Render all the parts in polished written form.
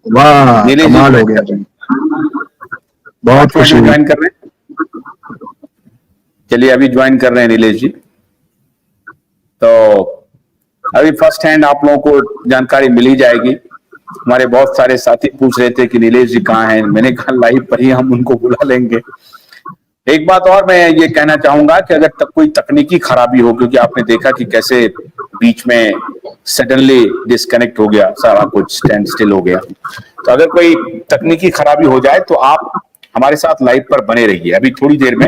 वाह, कमाल हो गया जी, बहुत खुशी हुई। ज्वाइन कर रहे हैं, चलिए अभी ज्वाइन कर रहे हैं नीलेश जी। तो अभी फर्स्ट हैंड आप लोगों को जानकारी मिली जाएगी। हमारे बहुत सारे साथी पूछ रहे थे कि नीलेश जी कहाँ हैं, मैंने कहा लाइव पर ही हम उनको बुला लेंगे। एक बात और मैं ये कहना चाहूंगा कि अगर कोई तकनीकी खराबी हो, क्योंकि आपने देखा कि कैसे बीच में सडनली डिस्कनेक्ट हो गया, सारा कुछ स्टैंड स्टिल हो गया, तो अगर कोई तकनीकी खराबी हो जाए तो आप हमारे साथ लाइव पर बने रहिए। अभी थोड़ी देर में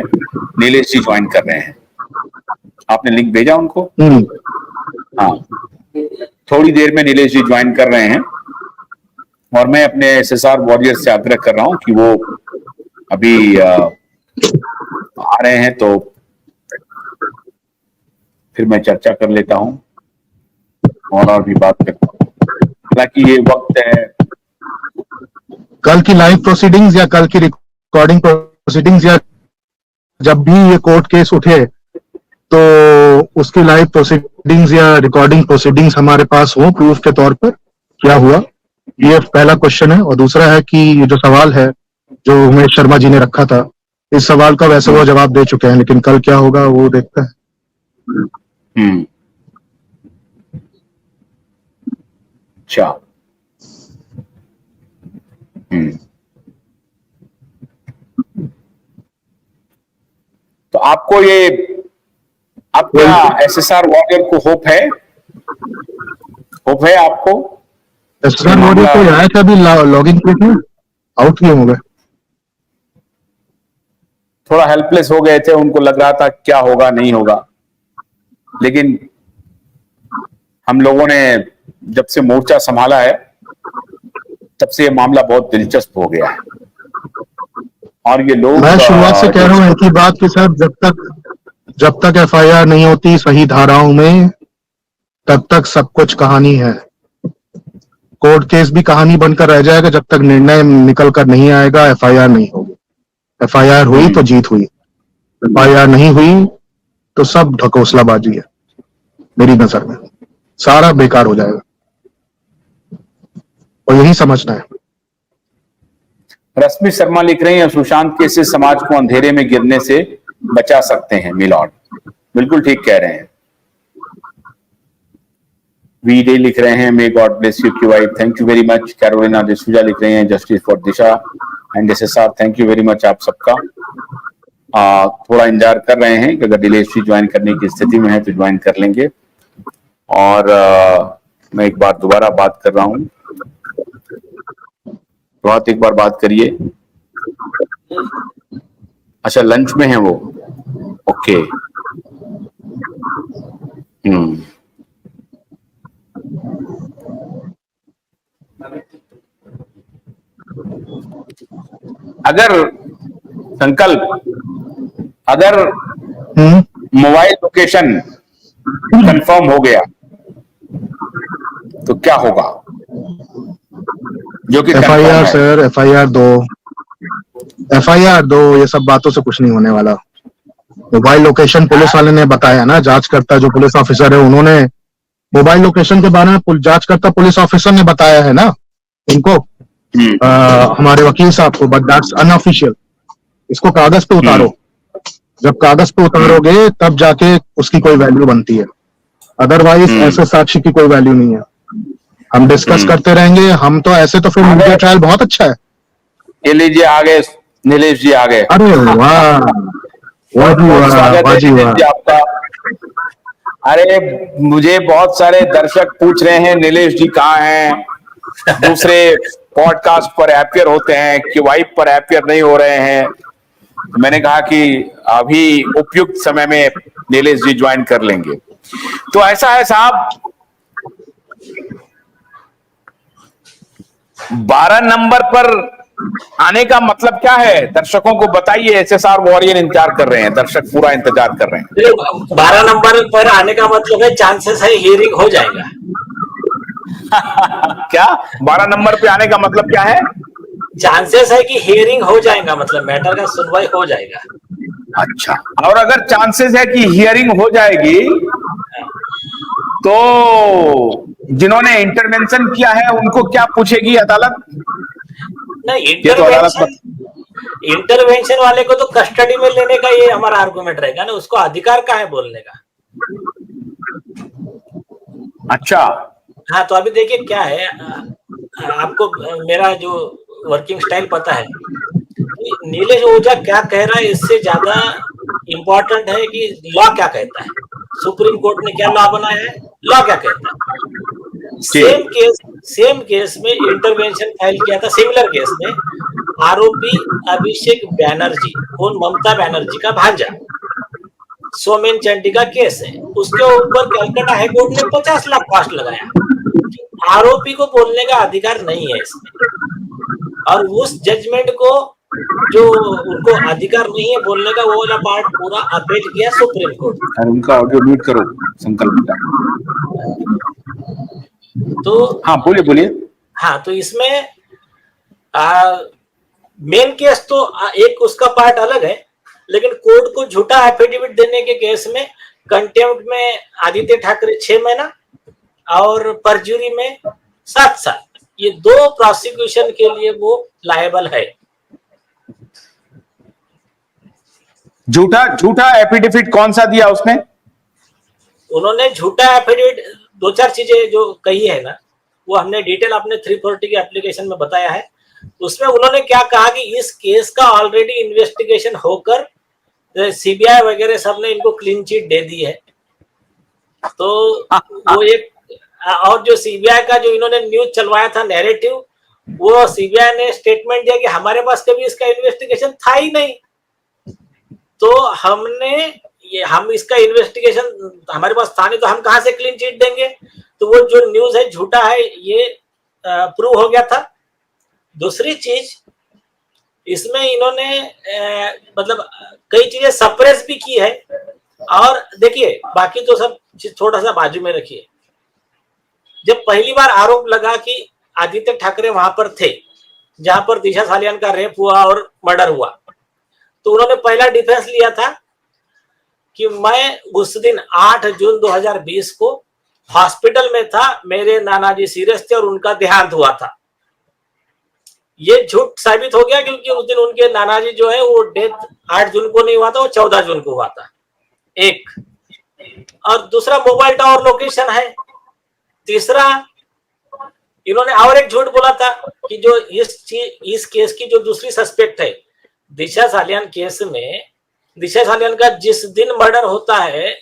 नीलेश जी ज्वाइन कर रहे हैं, आपने लिंक भेजा उनको? हाँ, थोड़ी देर में नीलेश जी ज्वाइन कर रहे हैं और मैं अपने SSR वॉरियर से आग्रह कर रहा हूं कि वो अभी आ रहे हैं तो फिर मैं चर्चा कर लेता हूं और भी बात करता हूं। हालांकि ये वक्त है, कल की लाइव प्रोसीडिंग्स या कल की रिकॉर्डिंग प्रोसीडिंग्स या जब भी ये कोर्ट केस उठे तो उसकी लाइव प्रोसीडिंग्स या रिकॉर्डिंग प्रोसीडिंग्स हमारे पास हो प्रूफ के तौर पर क्या हुआ, ये पहला क्वेश्चन है। और दूसरा है कि ये जो सवाल है जो उमेश शर्मा जी ने रखा था, इस सवाल का वैसे वो जवाब दे चुके हैं, लेकिन कल क्या होगा वो देखते हैं। अच्छा, तो आपको ये आपका SSR वॉरियर को होप है आपको? SSR वॉरियर को आया था, अभी लॉगिन किए थे, आउट क्यों हो गए? थोड़ा हेल्पलेस हो गए थे, उनको लग रहा था क्या होगा नहीं होगा, लेकिन हम लोगों ने जब से मोर्चा संभाला है तब से ये मामला बहुत दिलचस्प हो गया है। और ये लोग, मैं शुरुआत से कह रहा हूं एक ही बात कि सर, जब तक FIR नहीं होती सही धाराओं में तब तक सब कुछ कहानी है। कोर्ट केस भी कहानी बनकर रह जाएगा जब तक निर्णय निकल कर नहीं आएगा, FIR नहीं होगी। FIR हुई तो जीत हुई, FIR नहीं हुई तो सब ढकोसलाबाजी है। मेरी नजर में सारा बेकार हो जाएगा और यही समझना है। रश्मि शर्मा लिख रही हैं, सुशांत केस से समाज को अंधेरे में गिरने से बचा सकते हैं मिलॉर्ड। बिल्कुल ठीक कह रहे हैं। वीडे लिख रहे हैं, मे गॉड ब्लेस यू की wife, thank you very much. Carolina D'Souza लिख रहे हैं, justice for Disha and SSR, thank you very much आप सबका। थोड़ा इंतजार कर रहे हैं कि अगर नीलेश जी ज्वाइन करने की स्थिति में है तो ज्वाइन कर लेंगे। और मैं एक बार दोबारा बात कर रहा हूं, बहुत एक बार बात करिए। अच्छा, लंच में है वो, ओके। अगर संकल्प, अगर मोबाइल लोकेशन कंफर्म हो गया तो क्या होगा? जो कि FIR सर, FIR दो, ये सब बातों से कुछ नहीं होने वाला। मोबाइल लोकेशन पुलिस वाले ने बताया ना, जांचकर्ता जो पुलिस ऑफिसर है उन्होंने मोबाइल लोकेशन के बारे में जांचकर्ता पुलिस ऑफिसर ने बताया है ना उनको, हमारे वकील साहब को, बट दैट्स अनऑफिशियल। इसको कागज पे उतारो, जब कागज पे उतारोगे तब जाके उसकी कोई वैल्यू बनती है, अदरवाइज ऐसे साक्षी की कोई वैल्यू नहीं है। हम डिस्कस करते रहेंगे, हम तो ऐसे तो फिर मीडिया ट्रायल बहुत अच्छा है। ये लीजिए आ गए नीलेश जी, आ गए। अरे वाह, आपका। अरे मुझे बहुत सारे दर्शक पूछ रहे हैं नीलेश जी कहाँ हैं, दूसरे पॉडकास्ट पर अपीयर होते हैं कि वाइब पर अपीयर नहीं हो रहे हैं। मैंने कहा कि अभी उपयुक्त समय में नीलेश जी ज्वाइन कर लेंगे। तो ऐसा है साहब, 12 नंबर पर आने का मतलब क्या है? दर्शकों को बताइए। SSR वॉरियर इंतजार कर रहे हैं, दर्शक पूरा इंतजार कर रहे हैं। 12 नंबर पर आने का मतलब है चांसेस है हियरिंग हो जाएगा। क्या 12 नंबर पे आने का मतलब क्या है? चांसेस है कि हियरिंग हो जाएगा, मतलब मैटर का सुनवाई हो जाएगा। अच्छा, और अगर चांसेस है कि हियरिंग हो जाएगी तो जिन्होंने इंटरवेंशन किया है उनको क्या पूछेगी अदालत? नहीं, ये तो अदालत इंटरवेंशन वाले को तो कस्टडी में लेने का ये हमारा आर्गुमेंट रहेगा ना, उसको अधिकार कहाँ है बोलने का। अच्छा, हाँ, तो अभी देखिए क्या है, आपको मेरा जो वर्किंग स्टाइल पता है कि नीलेश ओझा क्या कह रहा है, इससे ज्यादा इम्पोर्टेंट है कि लॉ क्या कहता है, सुप्रीम कोर्ट ने क्या लॉ बनाया है, लॉ क्या कहता है। सेम केस में इंटरवेंशन फाइल किया था, सिमिलर केस में आरोपी अभिषेक बैनर्जी, कौन, ममता बैनर्जी का भांजा, सोमेन चंडी का केस है। उसके ऊपर कलकत्ता हाईकोर्ट ने 50 लाख कॉस्ट लगाया। आरोपी को बोलने का अधिकार नहीं है इसमें, और उस जजमेंट को जो उनको अधिकार नहीं है बोलने का, वो वाला पार्ट पूरा अपील किया सुप्रीम कोर्ट। और उनका ऑडियो म्यूट करो संकल्प का। तो हाँ बोलिए। हाँ, तो इसमें मेन केस तो एक उसका पार्ट अलग है, लेकिन कोर्ट को झूठा एफिडेविट देने के केस में कंटेम्प्ट में आदित्य ठाकरे 6 महीना और परजुरी में 7 साल, ये 2 प्रोसिक्यूशन के लिए वो लायबल है। झूठा एफिडेविट कौन सा दिया उसने? उन्होंने झूठा एफिडेविट 2-4 चीजें जो कही है ना, वो हमने डिटेल अपने 340 के एप्लीकेशन में बताया है। उसमें उन्होंने क्या कहा कि इस केस का ऑलरेडी इन्वेस्टिगेशन होकर सीबीआई वगैरह सब ने इनको क्लीन चिट दे दी है। तो वो एक, और जो सीबीआई का जो इन्होंने न्यूज चलवाया था नैरेटिव, वो सीबीआई ने स्टेटमेंट दिया कि हमारे पास कभी इसका इन्वेस्टिगेशन था ही नहीं, तो हम इसका इन्वेस्टिगेशन हमारे पास था नहीं, तो हम कहां से क्लीन चिट देंगे। तो वो जो न्यूज है झूठा है, ये प्रूव हो गया था। दूसरी चीज, इसमें इन्होंने मतलब कई चीजें सप्रेस भी की है। और देखिए बाकी तो सब थोड़ा सा बाजू में रखिए। जब पहली बार आरोप लगा कि आदित्य ठाकरे वहां पर थे जहां पर दिशा सालियान का रेप हुआ और मर्डर हुआ, तो उन्होंने पहला डिफेंस लिया था कि मैं उस दिन 8 जून 2020 को हॉस्पिटल में था, मेरे नाना जी सीरियस थे और उनका देहांत हुआ था। ये झूठ साबित हो गया क्योंकि उस दिन उनके नाना जी जो है वो डेथ 8 जून को नहीं हुआ था, वो 14 जून को हुआ था। एक, और दूसरा मोबाइल टावर लोकेशन है। तीसरा, इन्होंने और एक झूठ बोला था कि जो इस केस की जो दूसरी सस्पेक्ट है दिशा सालियान केस में, दिशा सालियान का जिस दिन मर्डर होता है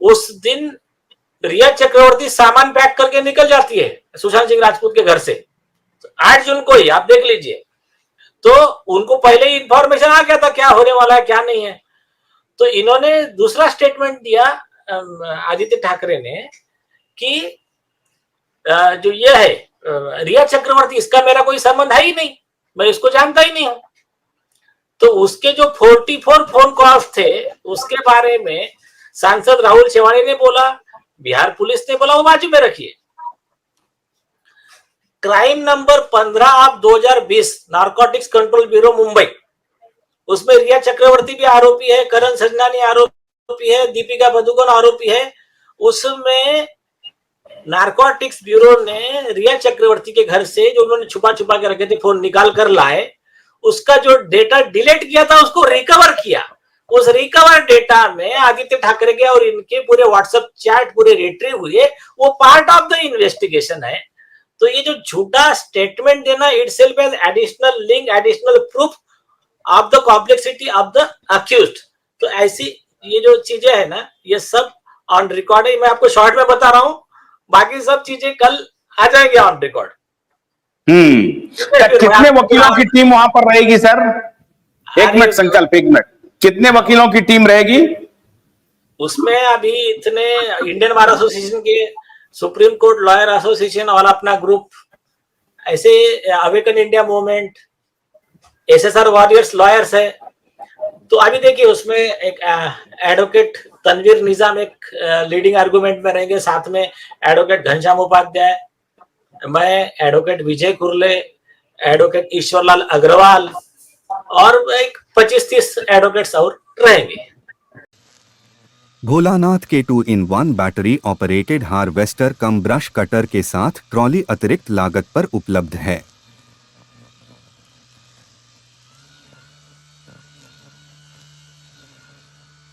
उस दिन रिया चक्रवर्ती सामान पैक करके निकल जाती है सुशांत सिंह राजपूत के घर से, 8 जून को ही, आप देख लीजिए। तो उनको पहले ही इंफॉर्मेशन आ गया था क्या होने वाला है क्या नहीं है। तो इन्होंने दूसरा स्टेटमेंट दिया आदित्य ठाकरे ने कि जो ये है रिया चक्रवर्ती, इसका मेरा कोई संबंध है ही नहीं, मैं इसको जानता ही नहीं हूं। तो उसके जो 44 फोन कॉल्स थे उसके बारे में सांसद राहुल शेवाणी ने बोला, बिहार पुलिस ने बोला, वो बाजू में रखिए। Crime number 15 of 2020 narcotics control bureau Mumbai, उसमें रिया चक्रवर्ती भी आरोपी है, करण सजनानी आरोपी है, दीपिका पादुकोण आरोपी है। उसमें नारकोटिक्स ब्यूरो ने रिया चक्रवर्ती के घर से जो उन्होंने छुपा छुपा के रखे थे फोन निकाल कर लाए, उसका जो डेटा डिलीट किया था उसको रिकवर किया। उस रिकवर डेटा में आदित्य ठाकरे के और इनके पूरे व्हाट्सएप चैट पूरे रिट्रीव हुए, वो पार्ट ऑफ द इन्वेस्टिगेशन है। तो ये जो झूठा स्टेटमेंट देना itself as additional link, additional proof of the complexity of the accused. तो ऐसी ये जो चीजें है ना, ये सब ऑन रिकॉर्ड है। मैं आपको शॉर्ट में बता रहा हूं, बाकी सब चीजें कल आ जाएंगे ऑन रिकॉर्ड। कितने वकीलों की टीम वहां पर रहेगी सर? एक मिनट संकल्प, एक मिनट, कितने वकीलों की टीम रहेगी उसमें? अभी इतने इंडियन बार एसोसिएशन के, सुप्रीम कोर्ट लॉयर एसोसिएशन और अपना ग्रुप, ऐसे awaken India movement, SSR warriors lawyers है। तो अभी देखिए उसमें एक एडवोकेट तनवीर निजाम एक लीडिंग आर्गुमेंट में रहेंगे, साथ में एडवोकेट घनश्याम उपाध्याय, मैं, एडवोकेट विजय कुरले, एडवोकेट ईश्वरलाल अग्रवाल और एक 25-30 एडवोकेट्स और रहेंगे। भोलानाथ के 2-in-1 बैटरी ऑपरेटेड हार्वेस्टर कम ब्रश कटर के साथ ट्रॉली अतिरिक्त लागत पर उपलब्ध है।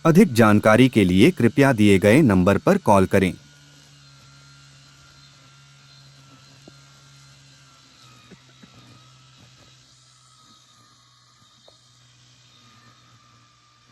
अधिक जानकारी के लिए कृपया दिए गए नंबर पर कॉल करें।